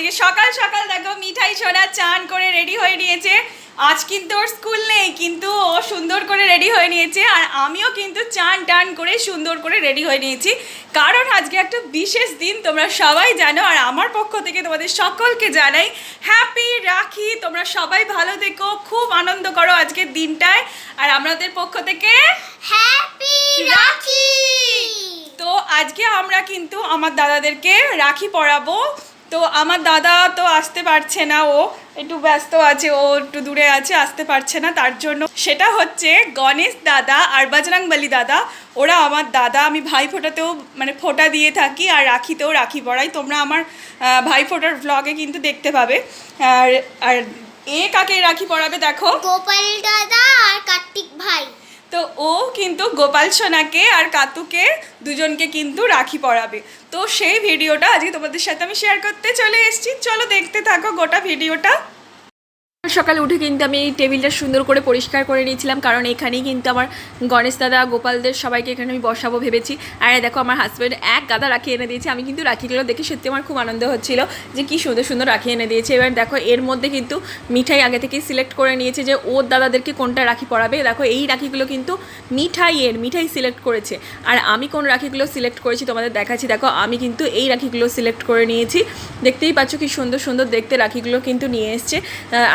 এদিকে সকাল সকাল দেখো মিঠাই সোনা চান করে রেডি হয়ে নিয়েছে। আজ কিন্তু ওর স্কুল নেই, কিন্তু ও সুন্দর করে রেডি হয়ে নিয়েছে। আর আমিও কিন্তু চান টান করে সুন্দর করে রেডি হয়ে নিয়েছি, কারণ আজকে একটা বিশেষ দিন, তোমরা সবাই জানো। আর আমার পক্ষ থেকে তোমাদের সকলকে জানাই হ্যাপি রাখি। তোমরা সবাই ভালো থেকো, খুব আনন্দ করো আজকের দিনটায়। আর আমাদের পক্ষ থেকে হ্যাপি রাখি। তো আজকে আমরা কিন্তু আমার দাদাদেরকে রাখি পরাবো। তো আমার দাদা তো আসতে পারছে না, ও একটু ব্যস্ত আছে, ও একটু দূরে আছে, আসতে পারছে না। তার জন্য সেটা হচ্ছে গণেশ দাদা আর বজরংবলী দাদা, ওরা আমার দাদা। আমি ভাই ফোঁটাতেও মানে ফোঁটা দিয়ে থাকি, আর রাখিতেও রাখি পরাই। তোমরা আমার ভাই ফোঁটার ভ্লগে কিন্তু দেখতে পাবে। আর আর এ কাকে রাখি পরাবে দেখো, গোপাল দাদা আর কার্তিক ভাই। তো ও কিন্তু গোপাল সোনাকে আর কাতুকে দুজনকে কিন্তু রাখি পরাবে। তো সেই ভিডিওটা আজকে তোমাদের সাথে আমি শেয়ার করতে চলে এসেছি। চলো দেখতে থাকো গোটা ভিডিওটা। সকালে উঠে কিন্তু আমি এই টেবিলটা সুন্দর করে পরিষ্কার করে নিয়েছিলাম, কারণ এখানেই কিন্তু আমার গণেশ দাদা গোপালদের সবাইকে এখানে আমি বসাবো ভেবেছি। আর দেখো আমার হাজব্যান্ড এক গাদা রাখি এনে দিয়েছে। আমি কিন্তু রাখিগুলো দেখে সত্যি আমার খুব আনন্দ হচ্ছিল যে কি সুন্দর সুন্দর রাখি এনে দিয়েছে। এবার দেখো এর মধ্যে কিন্তু মিঠাই আগে থেকেই সিলেক্ট করে নিয়েছে যে ওর দাদাদেরকে কোনটা রাখি পরাবে। দেখো এই রাখিগুলো কিন্তু মিঠাই সিলেক্ট করেছে। আর আমি কোন রাখিগুলো সিলেক্ট করেছি তোমাদের দেখাচ্ছি। দেখো আমি কিন্তু এই রাখিগুলো সিলেক্ট করে নিয়েছি। দেখতেই পাচ্ছ কি সুন্দর সুন্দর দেখতে রাখিগুলো কিন্তু নিয়ে এসছে।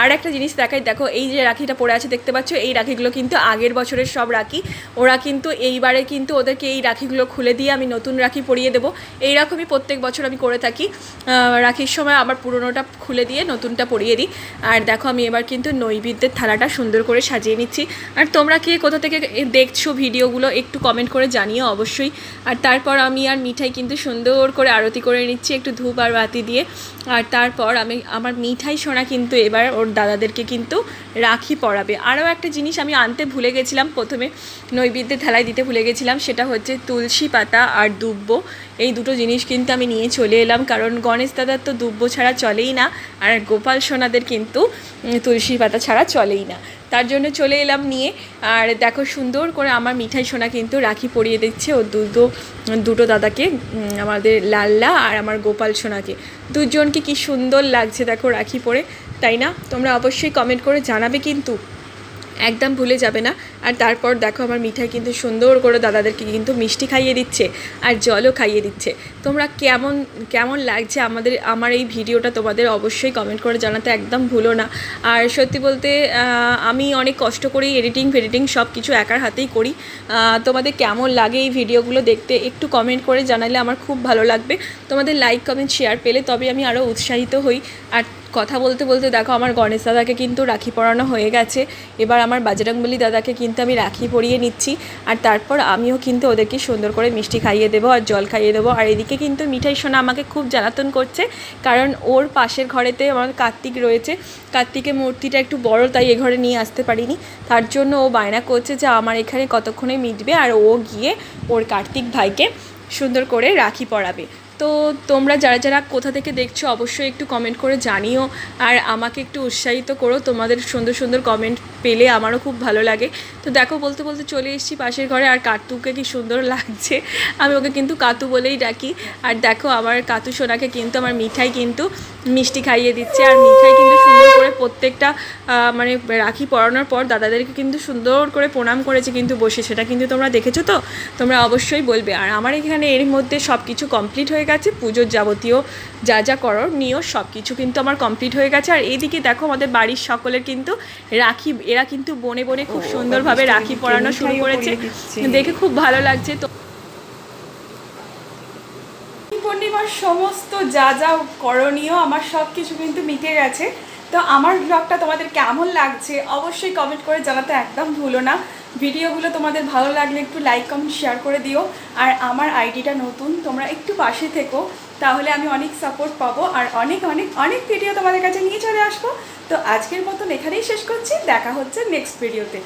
আর একটা জিনিস দেখাই, দেখো এই যে রাখিটা পড়ে আছে দেখতে পাচ্ছ, এই রাখিগুলো কিন্তু আগের বছরের সব রাখি। ওরা কিন্তু এইবারে কিন্তু ওদেরকে এই রাখিগুলো খুলে দিয়ে আমি নতুন রাখি পরিয়ে দেবো। এইরকমই প্রত্যেক বছর আমি করে থাকি, রাখির সময় আবার পুরোনোটা খুলে দিয়ে নতুনটা পরিয়ে দিই। আর দেখো আমি এবার কিন্তু নৈবেদ্যের থালাটা সুন্দর করে সাজিয়ে নিচ্ছি। আর তোমরা কে কোথা থেকে দেখছো ভিডিওগুলো একটু কমেন্ট করে জানিও অবশ্যই। আর তারপর আমি আর মিঠাই কিন্তু সুন্দর করে আরতি করে নিচ্ছি একটু ধূপ আর বাতি দিয়ে। আর তারপর আমি আমার মিঠাই সোনা কিন্তু এবার ওর দাদাদেরকে কিন্তু রাখি পরাবে। আরও একটা জিনিস আমি আনতে ভুলে গেছিলাম, প্রথমে নৈবেদ্যের থালায় দিতে ভুলে গেছিলাম, সেটা হচ্ছে তুলসী পাতা আর দুব্ব। এই দুটো জিনিস কিন্তু আমি নিয়ে চলে এলাম, কারণ গণেশ দাদার তো দুব্ব ছাড়া চলেই না, আর গোপাল সোনাদের কিন্তু তুলসী পাতা ছাড়া চলেই না। তার জন্য চলে এলাম নিয়ে। আর দেখো সুন্দর করে আমার মিঠাই সোনা কিন্তু রাখি পরিয়ে দিচ্ছে ও দুটো দাদাকে, আমাদের লাল্লা আর আমার গোপাল সোনাকে। দুজনকে কি সুন্দর লাগছে দেখো রাখি পরে, তাই না? তোমরা অবশ্যই কমেন্ট করে জানাবে কিন্তু, একদম ভুলে যাবে না। আর তারপর দেখো আমার মিঠাই কিন্তু সুন্দর করে দাদাদেরকে কিন্তু মিষ্টি খাইয়ে দিচ্ছে আর জলও খাইয়ে দিচ্ছে। তোমরা কেমন লাগছে আমার এই ভিডিওটা তোমাদের অবশ্যই কমেন্ট করে জানাতে একদম ভুলো না। আর সত্যি বলতে আমি অনেক কষ্ট করেই এডিটিং সব কিছু একার হাতেই করি। তোমাদের কেমন লাগে এই ভিডিওগুলো দেখতে একটু কমেন্ট করে জানালে আমার খুব ভালো লাগবে। তোমাদের লাইক কমেন্ট শেয়ার পেলে তবে আমি আরও উৎসাহিত হই। আর কথা বলতে বলতে দেখো আমার গণেশ দাদাকে কিন্তু রাখি পরানো হয়ে গেছে। এবার আমার বজরংবলী দাদাকে কিন্তু আমি রাখি পরিয়ে নিচ্ছি। আর তারপর আমিও কিন্তু ওদেরকে সুন্দর করে মিষ্টি খাইয়ে দেবো আর জল খাইয়ে দেবো। আর এদিকে কিন্তু মিঠাই সোনা আমাকে খুব জ্বালাতন করছে, কারণ ওর পাশের ঘরেতে আমার কার্তিক রয়েছে। কার্তিকের মূর্তিটা একটু বড়, তাই এ ঘরে নিয়ে আসতে পারিনি। তার জন্য ও বায়না করছে যে আমার এখানে কতক্ষণে মিটবে, আর ও গিয়ে ওর কার্তিক ভাইকে সুন্দর করে রাখি পরাবে। তো তোমরা যারা কোথা থেকে দেখছো অবশ্যই একটু কমেন্ট করে জানিও, আর আমাকে একটু উৎসাহিত করো। তোমাদের সুন্দর সুন্দর কমেন্ট পেলে আমারও খুব ভালো লাগে। তো দেখো বলতে বলতে চলে এসেছি পাশের ঘরে। আর কাতুকে কি সুন্দর লাগছে, আমি ওকে কিন্তু কাতু বলেই ডাকি। আর দেখো আমার কাতু সোনাকে কিন্তু আমার মিঠাই কিন্তু মিষ্টি খাইয়ে দিচ্ছে। আর মিঠাই কিন্তু সুন্দর করে প্রত্যেকটা মানে রাখি পরানোর পর দাদাদেরকে কিন্তু সুন্দর করে প্রণাম করেছে কিন্তু বসে, সেটা কিন্তু তোমরা দেখেছো তো, তোমরা অবশ্যই বলবে। আর আমার এখানে এর মধ্যে সব কিছু কমপ্লিট হয়ে গেছে, পুজোর যাবতীয় যা করার নিয়ম সব কিছু কিন্তু আমার কমপ্লিট হয়ে গেছে। আর এইদিকে দেখো আমাদের বাড়ির সকলের কিন্তু রাখি, এরা কিন্তু বনে বনে খুব সুন্দরভাবে রাখি পরানো শুরু করেছে, দেখে খুব ভালো লাগছে। তো পূর্ণিমার সমস্ত যা করণীয় আমার সব কিছু কিন্তু মিটে গেছে। তো আমার ব্লগটা তোমাদের কেমন লাগছে অবশ্যই কমেন্ট করে জানাতে একদম ভুলো না। ভিডিওগুলো তোমাদের ভালো লাগলে একটু লাইক কমেন্ট শেয়ার করে দিও। আর আমার আইডিটা নতুন, তোমরা একটু পাশে থেকো, তাহলে আমি অনেক সাপোর্ট পাবো আর অনেক ভিডিও তোমাদের কাছে নিয়ে চলে আসবো। তো আজকের মতন এখানেই শেষ করছি, দেখা হচ্ছে নেক্সট ভিডিওতে।